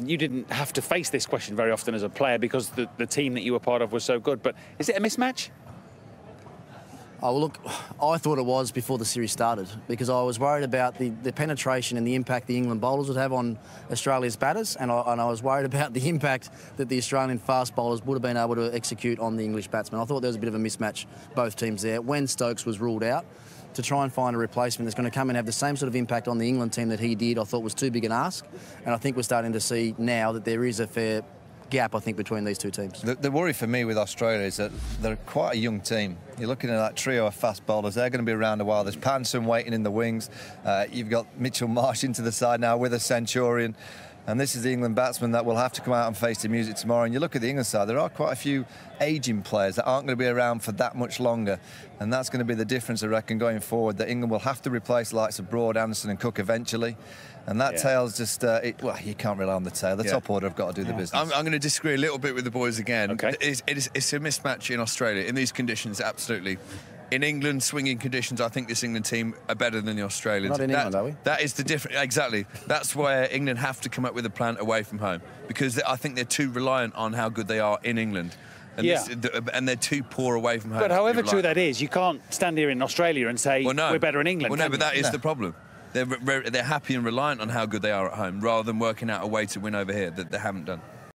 you didn't have to face this question very often as a player because the team that you were part of was so good. But is it a mismatch? Oh, well, look, I thought it was before the series started because I was worried about the penetration and the impact the England bowlers would have on Australia's batters, and I was worried about the impact that the Australian fast bowlers would have been able to execute on the English batsmen. I thought there was a bit of a mismatch, both teams there. When Stokes was ruled out, to try and find a replacement that's going to come and have the same sort of impact on the England team that he did, I thought was too big an ask. And I think we're starting to see now that there is a fair gap, I think, between these two teams. The worry for me with Australia is that they're quite a young team. You're looking at that trio of fast bowlers. They're going to be around a while. There's Ponting waiting in the wings. You've got Mitchell Marsh into the side now with a centurion. And this is the England batsman that will have to come out and face the music tomorrow. And you look at the England side, there are quite a few ageing players that aren't going to be around for that much longer. And that's going to be the difference, I reckon, going forward, that England will have to replace the likes of Broad, Anderson and Cook eventually. And that tail's just, well, you can't rely on the tail. The top order have got to do the business. I'm going to disagree a little bit with the boys again. Okay. It's a mismatch in Australia. In these conditions, absolutely. In England, swinging conditions, I think this England team are better than the Australians. Not in England, are we? That is the difference. Exactly. That's where England have to come up with a plan away from home, because I think they're too reliant on how good they are in England. And, and they're too poor away from home. But however true that is, you can't stand here in Australia and say, we're better in England. Well, no, but that is the problem. They're happy and reliant on how good they are at home, rather than working out a way to win over here that they haven't done.